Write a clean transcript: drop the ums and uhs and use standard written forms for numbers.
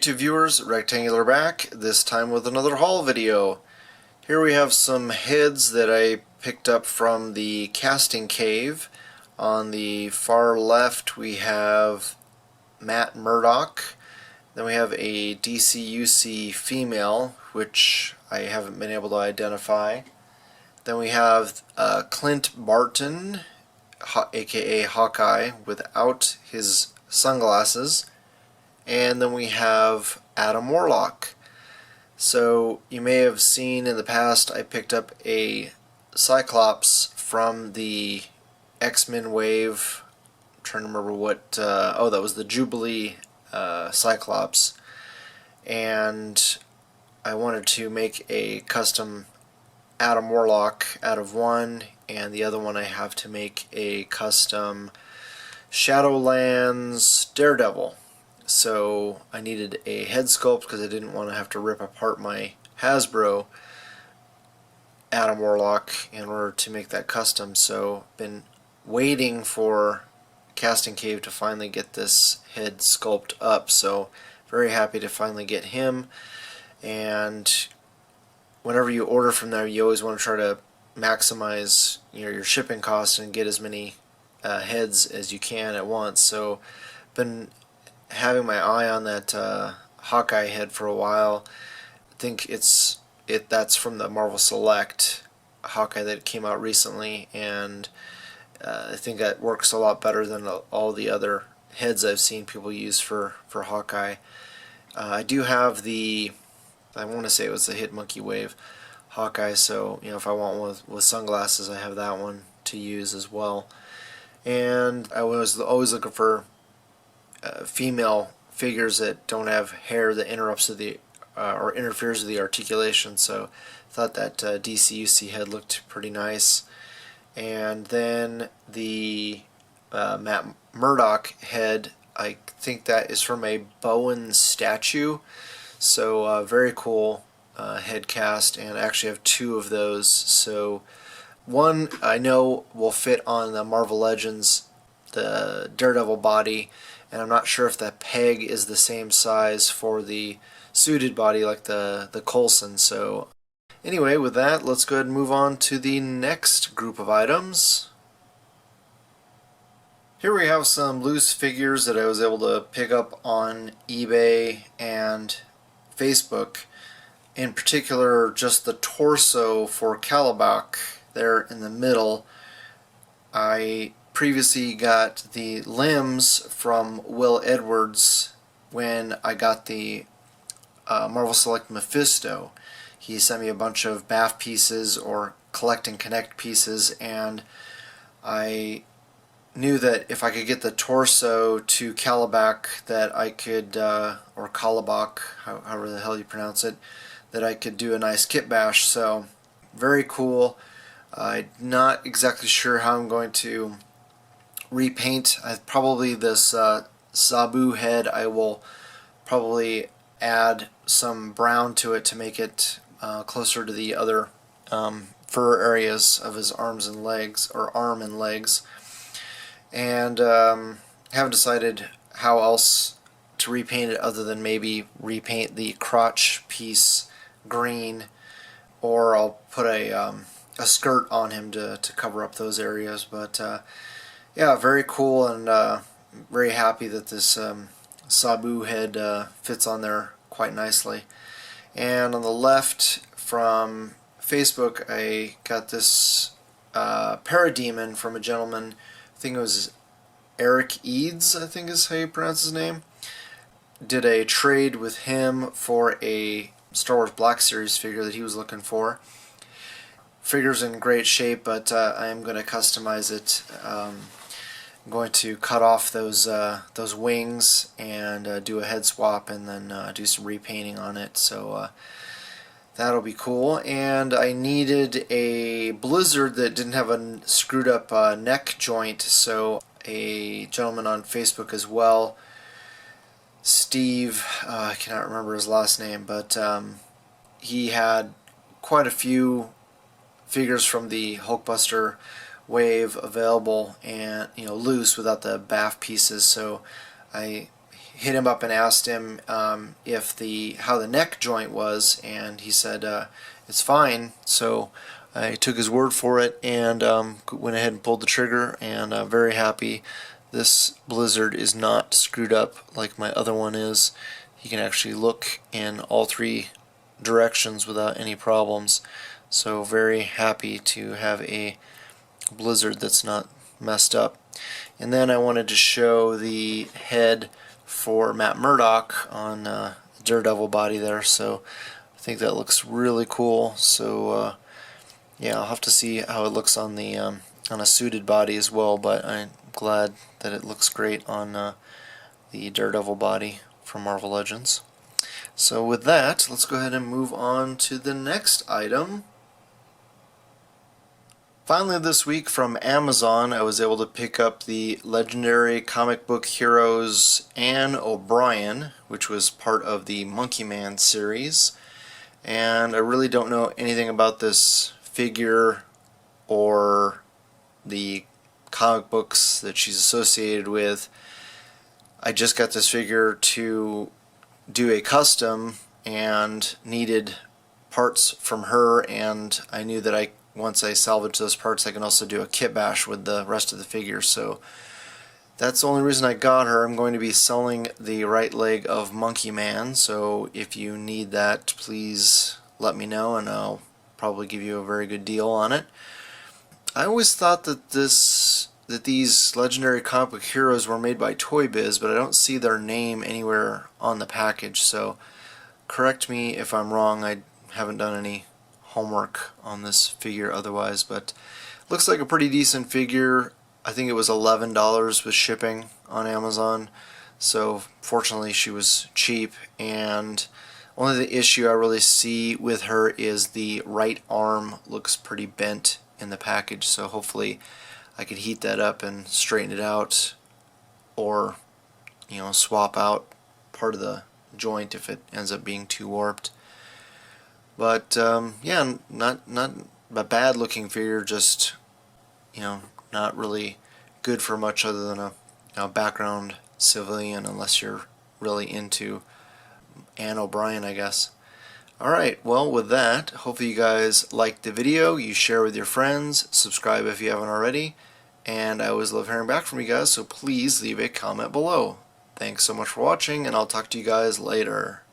YouTube viewers, Rectangular back, this time with another haul video. Here we have some heads that I picked up from the casting cave. On the far left we have Matt Murdock. Then we have a DCUC female, which I haven't been able to identify. Then we have Clint Barton, aka Hawkeye, without his sunglasses. And then we have Adam Warlock. So you may have seen in the past I picked up a Cyclops from the X-Men wave. I'm trying to remember what, oh, that was the Jubilee Cyclops. And I wanted to make a custom Adam Warlock out of one, and the other one I have to make a custom Shadowlands Daredevil. So I needed a head sculpt because I didn't want to have to rip apart my Hasbro Adam Warlock in order to make that custom. So been waiting for Casting Cave to finally get this head sculpt up. So very happy to finally get him. And whenever you order from there, you always want to try to maximize your shipping costs and get as many heads as you can at once. So been having my eye on that Hawkeye head for a while. I think that's from the Marvel Select Hawkeye that came out recently, and I think that works a lot better than all the other heads I've seen people use for Hawkeye. I do have the, I want to say it was the Hit Monkey Wave Hawkeye, so if I want one with sunglasses, I have that one to use as well. And I was always looking for female figures that don't have hair that interrupts the or interferes with the articulation, so I thought that DCUC head looked pretty nice. And then the Matt Murdock head, I think that is from a Bowen statue, so very cool head cast, and I actually have two of those. So one I know will fit on the Marvel Legends, the Daredevil body, and I'm not sure if that peg is the same size for the suited body like the Coulson. So anyway, with that, let's go ahead and move on to the next group of items. Here we have some loose figures that I was able to pick up on eBay and Facebook. In particular, just the torso for Kalibak there in the middle. I previously got the limbs from Will Edwards when I got the Marvel Select Mephisto. He sent me a bunch of BAF pieces or collect and connect pieces, and I knew that if I could get the torso to Kalibak, that I could, or Kalibak, however the hell you pronounce it, that I could do a nice kit bash. So very cool. I'm not exactly sure how I'm going to repaint. Probably this Sabu head, I will probably add some brown to it to make it closer to the other fur areas of his arms and legs, or arm and legs. And haven't decided how else to repaint it other than maybe repaint the crotch piece green, or I'll put a skirt on him to cover up those areas. But yeah, very cool, and very happy that this Sabu head fits on there quite nicely. And on the left from Facebook, I got this Parademon from a gentleman, I think it was Eric Eads, I think is how you pronounce his name. Did a trade with him for a Star Wars Black Series figure that he was looking for. Figure's in great shape, but I am going to customize it. I'm going to cut off those wings and do a head swap, and then do some repainting on it. So that'll be cool. And I needed a Blizzard that didn't have a screwed up neck joint, so a gentleman on Facebook as well, Steve, I cannot remember his last name, but he had quite a few figures from the Hulkbuster wave available, and loose without the BAF pieces. So hit him up and asked him if how the neck joint was, and he said it's fine. So I took his word for it and went ahead and pulled the trigger, and I'm very happy. This Blizzard is not screwed up like my other one is. You can actually look in all three directions without any problems. So very happy to have a Blizzard that's not messed up. And then I wanted to show the head for Matt Murdock on the Daredevil body there. So I think that looks really cool. So yeah, I'll have to see how it looks on the on a suited body as well, but I'm glad that it looks great on the Daredevil body from Marvel Legends. So with that, let's go ahead and move on to the next item. Finally this week from Amazon, I was able to pick up the Legendary Comic Book Heroes Anne O'Brien, which was part of the Monkey Man series. And I really don't know anything about this figure or the comic books that she's associated with. I just got this figure to do a custom and needed parts from her, and I knew that once I salvage those parts I can also do a kit bash with the rest of the figure. So that's the only reason I got her. I'm going to be selling the right leg of Monkey Man, so if you need that, please let me know and I'll probably give you a very good deal on it. I always thought that these Legendary Comic Book Heroes were made by Toy Biz, but I don't see their name anywhere on the package, so correct me if I'm wrong. I haven't done any homework on this figure otherwise, but looks like a pretty decent figure. I think it was $11 with shipping on Amazon, so fortunately she was cheap. And only the issue I really see with her is the right arm looks pretty bent in the package, so hopefully I could heat that up and straighten it out, or swap out part of the joint if it ends up being too warped. But yeah, not a bad looking figure, just not really good for much other than a background civilian, unless you're really into Anne O'Brien, I guess. Alright, well with that, hopefully you guys liked the video, you share with your friends, subscribe if you haven't already, and I always love hearing back from you guys, so please leave a comment below. Thanks so much for watching, and I'll talk to you guys later.